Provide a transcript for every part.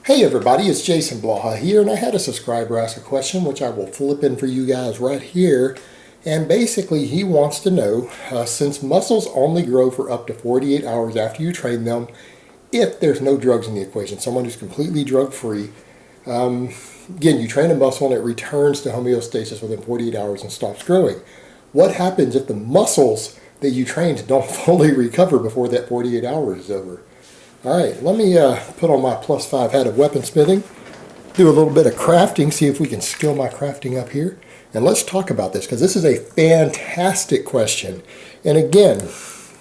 Hey everybody, it's Jason Blaha here, and I had a subscriber ask a question which I will flip in for you guys right here. And basically he wants to know, since muscles only grow for up to 48 hours after you train them, if there's no drugs in the equation, someone who's completely drug free, again, you train a muscle and it returns to homeostasis within 48 hours and stops growing. What happens if the muscles that you trained don't fully recover before that 48 hours is over? All right, let me put on my +5 hat of weaponsmithing, do a little bit of crafting, see if we can skill my crafting up here. And let's talk about this, because this is a fantastic question. And again,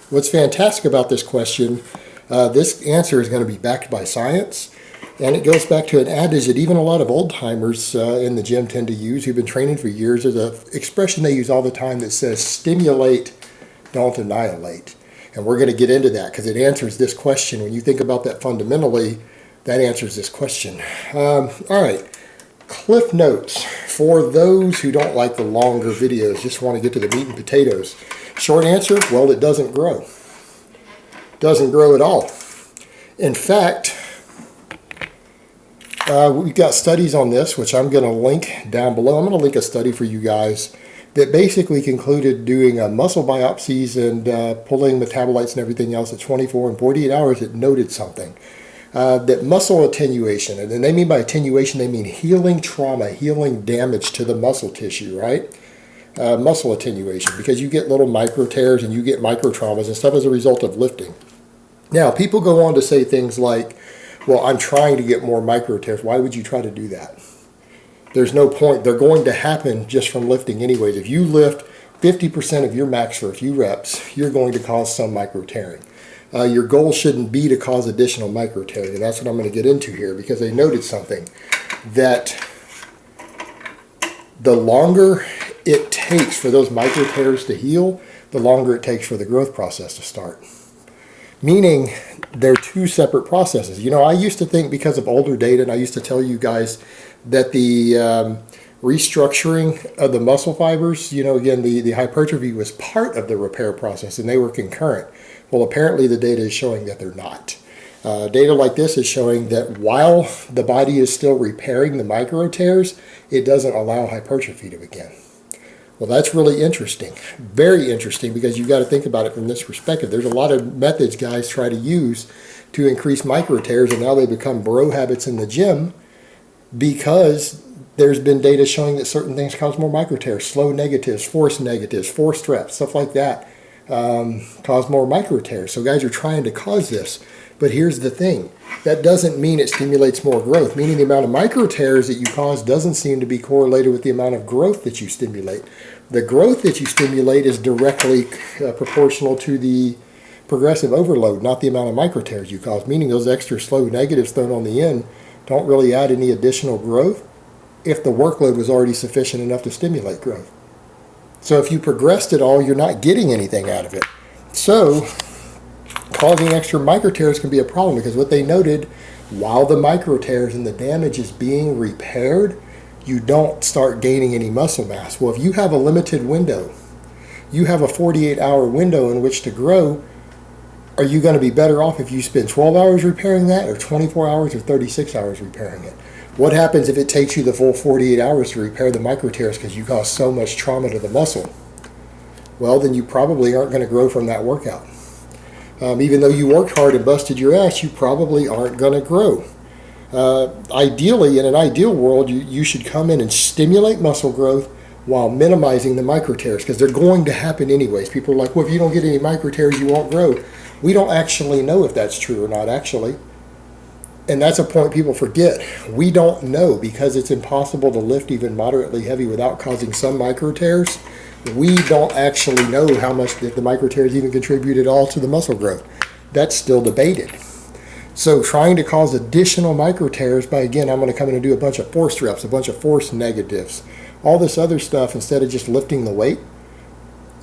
what's fantastic about this question, this answer is going to be backed by science. And it goes back to an adage that even a lot of old-timers in the gym tend to use, who've been training for years. There's an expression they use all the time that says, stimulate, don't annihilate. And we're going to get into that because it answers this question. When you think about that fundamentally, that answers this question. All right, cliff notes for those who don't like the longer videos, just want to get to the meat and potatoes. Short answer, well, it doesn't grow. Doesn't grow at all. In fact, we've got studies on this, which I'm going to link down below. I'm going to link a study for you guys that basically concluded doing muscle biopsies and pulling metabolites and everything else at 24 and 48 hours. It noted something, that muscle attenuation, and then they mean by attenuation, they mean healing trauma, healing damage to the muscle tissue, right? Muscle attenuation, because you get little micro tears and you get micro traumas and stuff as a result of lifting. Now, people go on to say things like, well, I'm trying to get more micro tears. Why would you try to do that? There's no point. They're going to happen just from lifting anyways. If you lift 50% of your max for a few reps, you're going to cause some micro tearing. Your goal shouldn't be to cause additional micro tearing. And that's what I'm going to get into here, because they noted something, that the longer it takes for those micro tears to heal, the longer it takes for the growth process to start. Meaning they're two separate processes. You know, I used to think, because of older data, and I used to tell you guys that the restructuring of the muscle fibers, you know, again, the hypertrophy was part of the repair process and they were concurrent. Well, apparently the data is showing that they're not. Data like this is showing that while the body is still repairing the micro tears, it doesn't allow hypertrophy to begin. Well, that's really interesting, very interesting, because you've got to think about it from this perspective. There's a lot of methods guys try to use to increase micro tears, and now they become bro habits in the gym because there's been data showing that certain things cause more micro tears. Slow negatives, forced reps, stuff like that cause more micro tears. So guys are trying to cause this. But here's the thing. That doesn't mean it stimulates more growth, meaning the amount of micro tears that you cause doesn't seem to be correlated with the amount of growth that you stimulate. The growth that you stimulate is directly proportional to the progressive overload, not the amount of micro tears you cause, meaning those extra slow negatives thrown on the end don't really add any additional growth if the workload was already sufficient enough to stimulate growth. So if you progressed at all, you're not getting anything out of it. So causing extra micro tears can be a problem, because what they noted, while the micro tears and the damage is being repaired, you don't start gaining any muscle mass. Well, if you have a limited window, you have a 48-hour window in which to grow, are you going to be better off if you spend 12 hours repairing that, or 24 hours, or 36 hours repairing it? What happens if it takes you the full 48 hours to repair the micro tears because you caused so much trauma to the muscle? Well, then you probably aren't going to grow from that workout. Even though you worked hard and busted your ass, you probably aren't going to grow. Ideally, in an ideal world, you should come in and stimulate muscle growth while minimizing the micro tears, because they're going to happen anyways. People are like, well, if you don't get any micro tears, you won't grow. We don't actually know if that's true or not, actually. And that's a point people forget. We don't know, because it's impossible to lift even moderately heavy without causing some micro tears. We don't actually know how much the micro tears even contribute at all to the muscle growth. That's still debated. So trying to cause additional micro tears by, again, I'm going to come in and do a bunch of forced reps, a bunch of forced negatives, all this other stuff instead of just lifting the weight,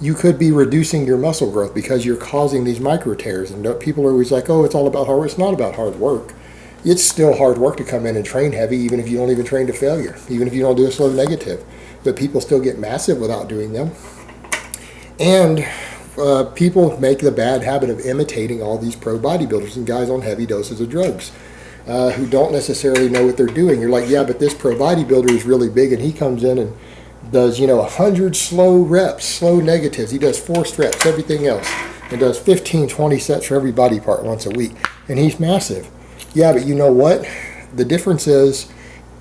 you could be reducing your muscle growth because you're causing these micro tears. And people are always like, oh, it's all about hard work. It's not about hard work. It's still hard work to come in and train heavy, even if you don't even train to failure, even if you don't do a slow negative. But people still get massive without doing them. And people make the bad habit of imitating all these pro bodybuilders and guys on heavy doses of drugs. who don't necessarily know what they're doing. You're like, yeah, but this pro bodybuilder is really big, and he comes in and does, 100 slow reps, slow negatives. He does forced reps, everything else, and does 15, 20 sets for every body part once a week. And he's massive. Yeah, but you know what? The difference is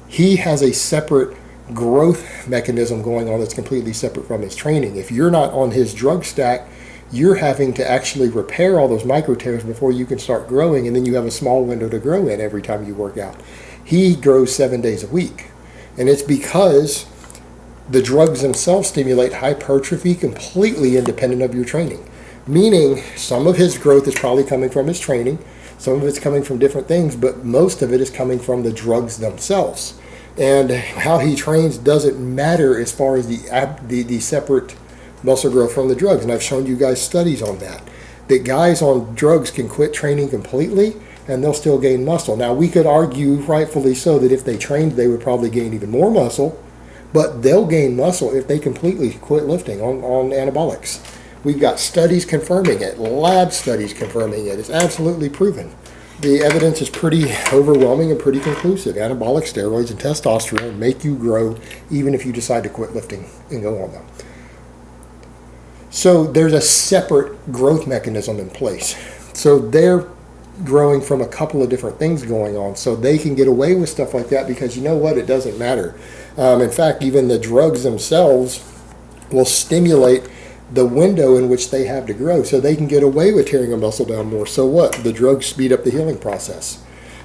he has a separate growth mechanism going on that's completely separate from his training. If you're not on his drug stack, you're having to actually repair all those micro tears before you can start growing, and then you have a small window to grow in every time you work out. He grows 7 days a week, and it's because the drugs themselves stimulate hypertrophy completely independent of your training. Meaning some of his growth is probably coming from his training, some of it's coming from different things, but most of it is coming from the drugs themselves. And how he trains doesn't matter as far as the separate muscle growth from the drugs. And I've shown you guys studies on that. That guys on drugs can quit training completely and they'll still gain muscle. Now we could argue, rightfully so, that if they trained they would probably gain even more muscle, but they'll gain muscle if they completely quit lifting on anabolics. We've got studies confirming it, lab studies confirming it. It's absolutely proven. The evidence is pretty overwhelming and pretty conclusive. Anabolic steroids and testosterone make you grow even if you decide to quit lifting and go on them. So there's a separate growth mechanism in place. So they're growing from a couple of different things going on. So they can get away with stuff like that because you know what? It doesn't matter. In fact, even the drugs themselves will stimulate the window in which they have to grow, so they can get away with tearing a muscle down more. So what? The drugs speed up the healing process.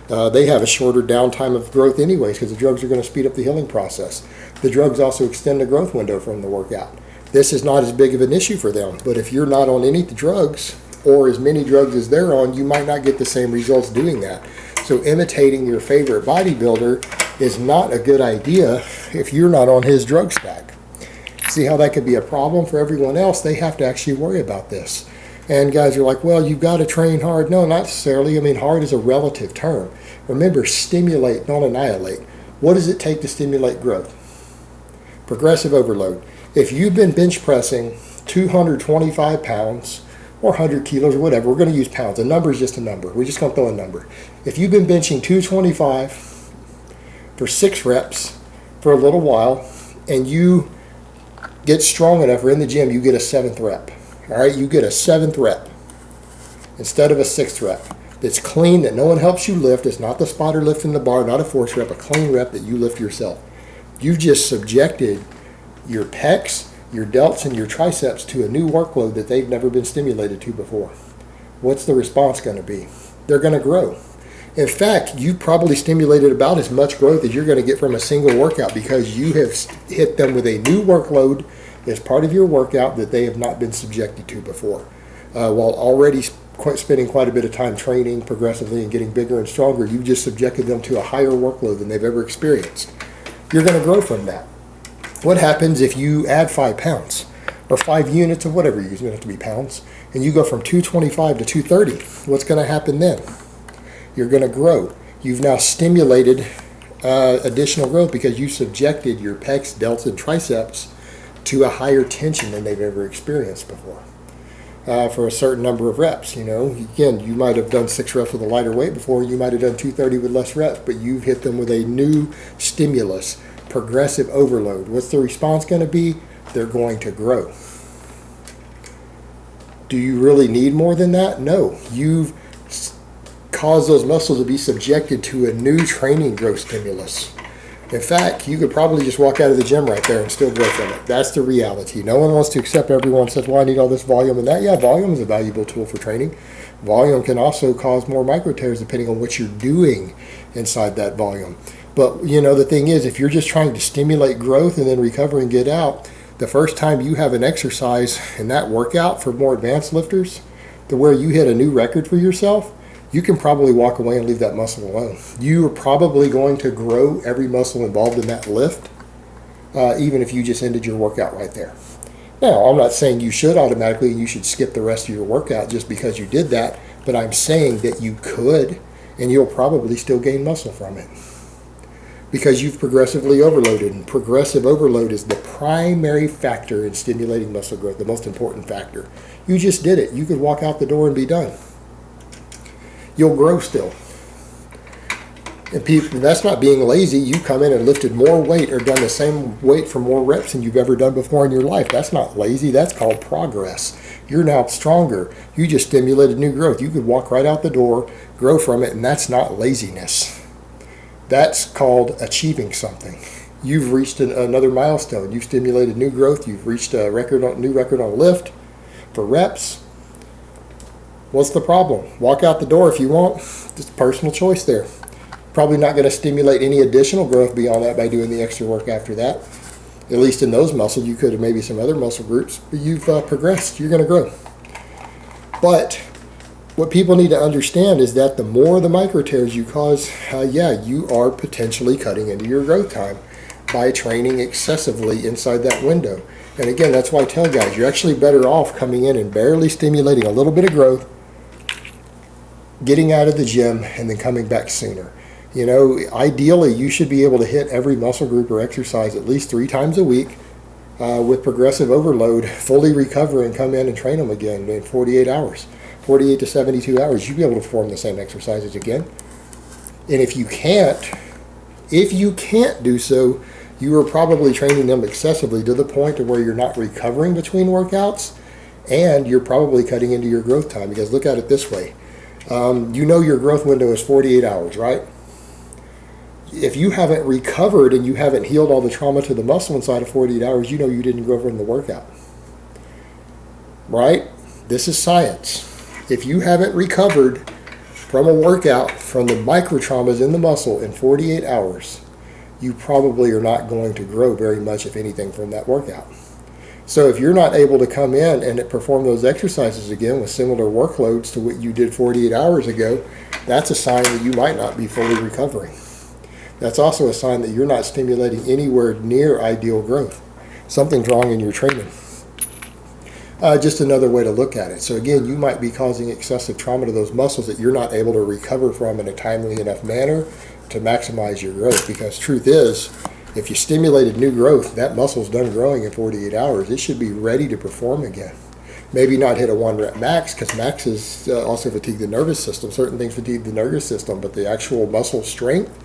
They have a shorter downtime of growth anyways because the drugs are going to speed up the healing process. The drugs also extend the growth window from the workout. This is not as big of an issue for them, but if you're not on any drugs or as many drugs as they're on, you might not get the same results doing that. So imitating your favorite bodybuilder is not a good idea if you're not on his drug stack. See how that could be a problem for everyone else? They have to actually worry about this. And guys are like, well, you've got to train hard. No, not necessarily. I mean, hard is a relative term. Remember, stimulate, not annihilate. What does it take to stimulate growth? Progressive overload. If you've been bench pressing 225 pounds or 100 kilos or whatever, we're going to use pounds. A number is just a number. We're just going to throw a number. If you've been benching 225 for 6 reps for a little while and you get strong enough, or in the gym, you get a 7th rep. All right, you get a 7th rep instead of a 6th rep. That's clean, that no one helps you lift. It's not the spotter lifting the bar, not a force rep, a clean rep that you lift yourself. You've just subjected your pecs, your delts, and your triceps to a new workload that they've never been stimulated to before. What's the response going to be? They're going to grow. In fact, you've probably stimulated about as much growth as you're going to get from a single workout because you have hit them with a new workload as part of your workout that they have not been subjected to before. While already spending quite a bit of time training progressively and getting bigger and stronger, you've just subjected them to a higher workload than they've ever experienced. You're going to grow from that. What happens if you add 5 pounds or 5 units of whatever you're using? It doesn't have to be pounds. And you go from 225 to 230. What's going to happen then? You're going to grow. You've now stimulated additional growth because you subjected your pecs, delts, and triceps to a higher tension than they've ever experienced before for a certain number of reps. Again, you might have done 6 reps with a lighter weight before. You might have done 230 with less reps, but you've hit them with a new stimulus, progressive overload. What's the response going to be? They're going to grow. Do you really need more than that? No. You've cause those muscles to be subjected to a new training growth stimulus. In fact, you could probably just walk out of the gym right there and still grow from it. That's the reality. No one wants to accept. Everyone says, well, I need all this volume and that. Yeah, volume is a valuable tool for training. Volume can also cause more micro tears depending on what you're doing inside that volume. But, the thing is, if you're just trying to stimulate growth and then recover and get out, the first time you have an exercise in that workout for more advanced lifters to where you hit a new record for yourself, you can probably walk away and leave that muscle alone. You are probably going to grow every muscle involved in that lift, even if you just ended your workout right there. Now, I'm not saying you should automatically, you should skip the rest of your workout just because you did that, but I'm saying that you could, and you'll probably still gain muscle from it because you've progressively overloaded, and progressive overload is the primary factor in stimulating muscle growth, the most important factor. You just did it. You could walk out the door and be done. You'll grow still. And people, that's not being lazy. You come in and lifted more weight or done the same weight for more reps than you've ever done before in your life. That's not lazy. That's called progress. You're now stronger. You just stimulated new growth. You could walk right out the door, grow from it, and that's not laziness. That's called achieving something. You've reached another milestone. You've stimulated new growth. You've reached a new record on lift for reps. What's the problem? Walk out the door if you want. It's personal choice there. Probably not going to stimulate any additional growth beyond that by doing the extra work after that. At least in those muscles, you could have maybe some other muscle groups, but you've progressed. You're going to grow. But what people need to understand is that the more the micro tears you cause, you are potentially cutting into your growth time by training excessively inside that window. And again, that's why I tell guys, you're actually better off coming in and barely stimulating a little bit of growth, getting out of the gym, and then coming back sooner. You know, ideally, you should be able to hit every muscle group or exercise at least 3 times a week with progressive overload, fully recover and come in and train them again in 48 hours. 48 to 72 hours, you'll be able to perform the same exercises again. And if you can't do so, you are probably training them excessively to the point to where you're not recovering between workouts, and you're probably cutting into your growth time. Because look at it this way. You know your growth window is 48 hours, right? If you haven't recovered and you haven't healed all the trauma to the muscle inside of 48 hours, you know you didn't grow from the workout. Right? This is science. If you haven't recovered from a workout from the micro traumas in the muscle in 48 hours, you probably are not going to grow very much, if anything, from that workout. So if you're not able to come in and perform those exercises again with similar workloads to what you did 48 hours ago, that's a sign that you might not be fully recovering. That's also a sign that you're not stimulating anywhere near ideal growth. Something's wrong in your training. Just another way to look at it. So again, you might be causing excessive trauma to those muscles that you're not able to recover from in a timely enough manner to maximize your growth. Because truth is, if you stimulated new growth, that muscle's done growing in 48 hours. It should be ready to perform again. Maybe not hit a 1 rep max, because max is also fatigue the nervous system. Certain things fatigue the nervous system, but the actual muscle strength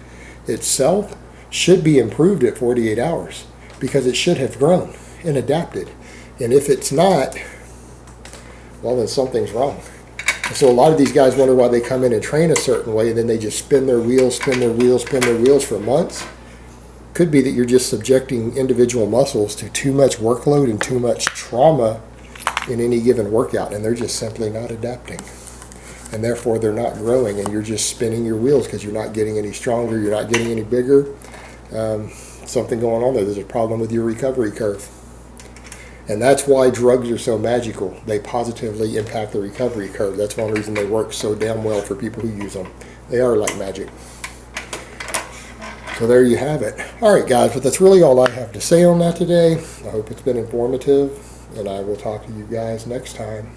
itself should be improved at 48 hours because it should have grown and adapted. And if it's not, well, then something's wrong. And so a lot of these guys wonder why they come in and train a certain way, and then they just spin their wheels for months. Could be that you're just subjecting individual muscles to too much workload and too much trauma in any given workout, and they're just simply not adapting. And therefore they're not growing, and you're just spinning your wheels because you're not getting any stronger, you're not getting any bigger. Something going on there. There's a problem with your recovery curve. And that's why drugs are so magical. They positively impact the recovery curve. That's one reason they work so damn well for people who use them. They are like magic. So there you have it. All right, guys, but that's really all I have to say on that today. I hope it's been informative, and I will talk to you guys next time.